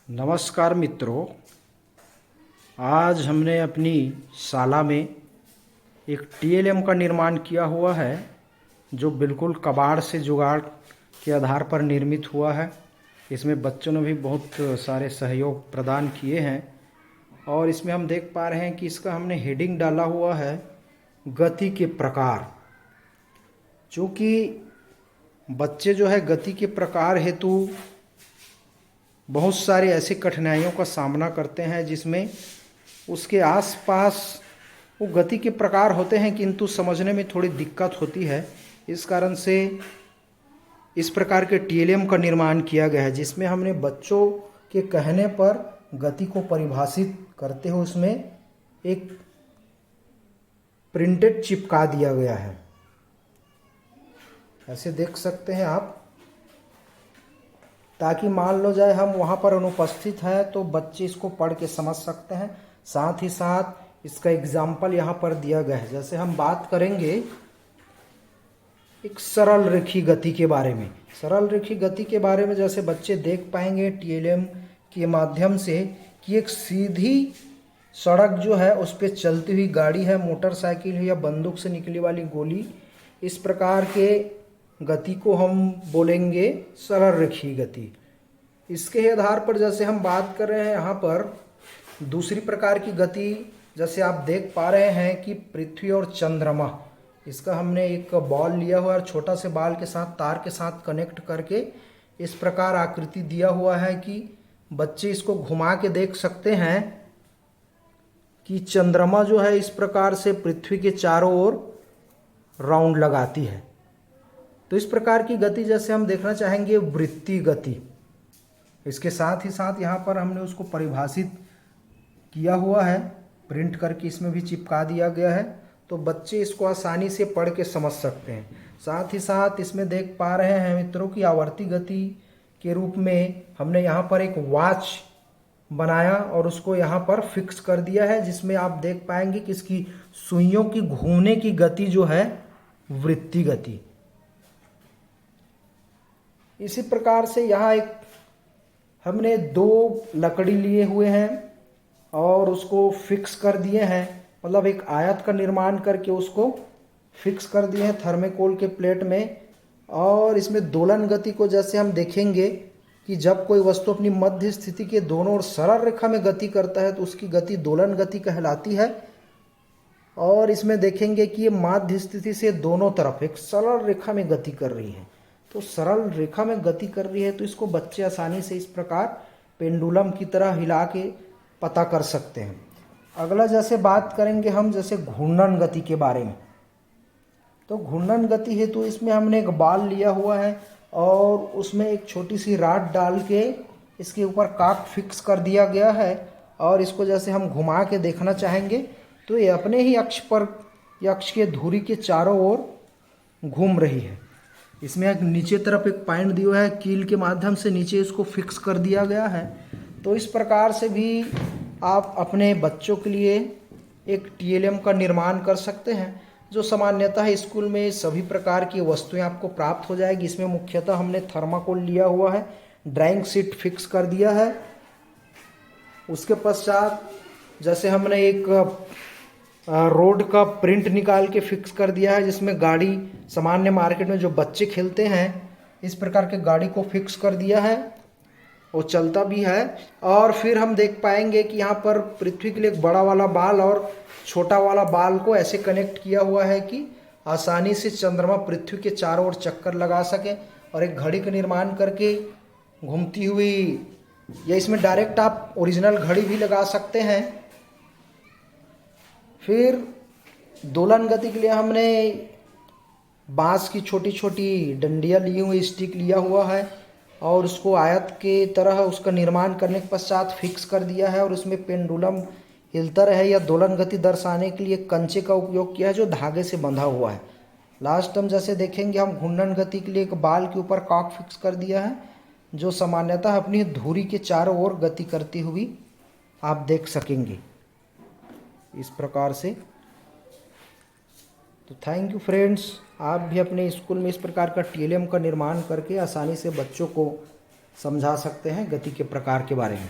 नमस्कार मित्रों। आज हमने अपनी शाला में एक टीएलएम का निर्माण किया हुआ है जो बिल्कुल कबाड़ से जुगाड़ के आधार पर निर्मित हुआ है। इसमें बच्चों ने भी बहुत सारे सहयोग प्रदान किए हैं और इसमें हम देख पा रहे हैं कि इसका हमने हेडिंग डाला हुआ है गति के प्रकार। चूँकि बच्चे जो है गति के प्रकार हेतु बहुत सारे ऐसे कठिनाइयों का सामना करते हैं जिसमें उसके आसपास वो गति के प्रकार होते हैं किंतु समझने में थोड़ी दिक्कत होती है। इस कारण से इस प्रकार के टीएलएम का निर्माण किया गया है जिसमें हमने बच्चों के कहने पर गति को परिभाषित करते हुए उसमें एक प्रिंटेड चिपका दिया गया है। ऐसे देख सकते हैं आप, ताकि मान लो जाए हम वहाँ पर अनुपस्थित हैं तो बच्चे इसको पढ़ के समझ सकते हैं। साथ ही साथ इसका एग्जाम्पल यहाँ पर दिया गया है। जैसे हम बात करेंगे एक सरल रेखी गति के बारे में। सरल रेखी गति के बारे में जैसे बच्चे देख पाएंगे टीएलएम के माध्यम से कि एक सीधी सड़क जो है उस पर चलती हुई गाड़ी है, मोटरसाइकिल है या बंदूक से निकली वाली गोली, इस प्रकार के गति को हम बोलेंगे सरल रेखीय गति। इसके आधार पर जैसे हम बात कर रहे हैं यहाँ पर दूसरी प्रकार की गति, जैसे आप देख पा रहे हैं कि पृथ्वी और चंद्रमा, इसका हमने एक बॉल लिया हुआ और छोटा से बाल के साथ तार के साथ कनेक्ट करके इस प्रकार आकृति दिया हुआ है कि बच्चे इसको घुमा के देख सकते हैं कि चंद्रमा जो है इस प्रकार से पृथ्वी के चारों ओर राउंड लगाती है। तो इस प्रकार की गति जैसे हम देखना चाहेंगे वृत्तीय गति। इसके साथ ही साथ यहाँ पर हमने उसको परिभाषित किया हुआ है, प्रिंट करके इसमें भी चिपका दिया गया है तो बच्चे इसको आसानी से पढ़ के समझ सकते हैं। साथ ही साथ इसमें देख पा रहे हैं मित्रों की आवर्ती गति के रूप में हमने यहाँ पर एक वॉच बनाया और उसको यहाँ पर फिक्स कर दिया है, जिसमें आप देख पाएंगे कि इसकी सुइयों की घूमने की गति जो है वृत्तीय गति। इसी प्रकार से यहाँ एक हमने दो लकड़ी लिए हुए हैं और उसको फिक्स कर दिए हैं, मतलब एक आयत का निर्माण करके उसको फिक्स कर दिए हैं थर्मेकोल के प्लेट में। और इसमें दोलन गति को जैसे हम देखेंगे कि जब कोई वस्तु अपनी मध्य स्थिति के दोनों ओर सरल रेखा में गति करता है तो उसकी गति दोलन गति कहलाती है। और इसमें देखेंगे कि ये माध्य स्थिति से दोनों तरफ एक सरल रेखा में गति कर रही है। तो सरल रेखा में गति कर रही है तो इसको बच्चे आसानी से इस प्रकार पेंडुलम की तरह हिला के पता कर सकते हैं। अगला जैसे बात करेंगे हम जैसे घूर्णन गति के बारे में। तो घूर्णन गति है तो इसमें हमने एक बॉल लिया हुआ है और उसमें एक छोटी सी रॉड डाल के इसके ऊपर कॉक फिक्स कर दिया गया है और इसको जैसे हम घुमा के देखना चाहेंगे तो ये अपने ही अक्ष पर या अक्ष के धुरी के चारों ओर घूम रही है। इसमें एक नीचे तरफ एक पॉइंट दिया हुआ है, कील के माध्यम से नीचे इसको फिक्स कर दिया गया है। तो इस प्रकार से भी आप अपने बच्चों के लिए एक टीएलएम का निर्माण कर सकते हैं जो सामान्यतः स्कूल में सभी प्रकार की वस्तुएं आपको प्राप्त हो जाएगी। इसमें मुख्यतः हमने थर्माकोल लिया हुआ है, ड्राइंग शीट फिक्स कर दिया है। उसके पश्चात जैसे हमने एक रोड का प्रिंट निकाल के फिक्स कर दिया है जिसमें गाड़ी सामान्य मार्केट में जो बच्चे खेलते हैं इस प्रकार के गाड़ी को फिक्स कर दिया है, वो चलता भी है। और फिर हम देख पाएंगे कि यहाँ पर पृथ्वी के लिए एक बड़ा वाला बाल और छोटा वाला बाल को ऐसे कनेक्ट किया हुआ है कि आसानी से चंद्रमा पृथ्वी के चारों ओर चक्कर लगा सके। और एक घड़ी का निर्माण करके घूमती हुई, या इसमें डायरेक्ट आप ओरिजिनल घड़ी भी लगा सकते हैं। फिर दोलन गति के लिए हमने बांस की छोटी छोटी डंडियाँ ली हुई, स्टिक लिया हुआ है और उसको आयत के तरह उसका निर्माण करने के पश्चात फिक्स कर दिया है और उसमें पेंडुलम हिलता रहे या दोलन गति दर्शाने के लिए कंचे का उपयोग किया है जो धागे से बंधा हुआ है। लास्ट हम जैसे देखेंगे हम घूर्णन गति के लिए एक बाल के ऊपर कॉक फिक्स कर दिया है जो सामान्यतः अपनी धुरी के चारों ओर गति करती हुई आप देख सकेंगे इस प्रकार से। तो थैंक यू फ्रेंड्स, आप भी अपने स्कूल में इस प्रकार का टीएलएम का निर्माण करके आसानी से बच्चों को समझा सकते हैं गति के प्रकार के बारे में।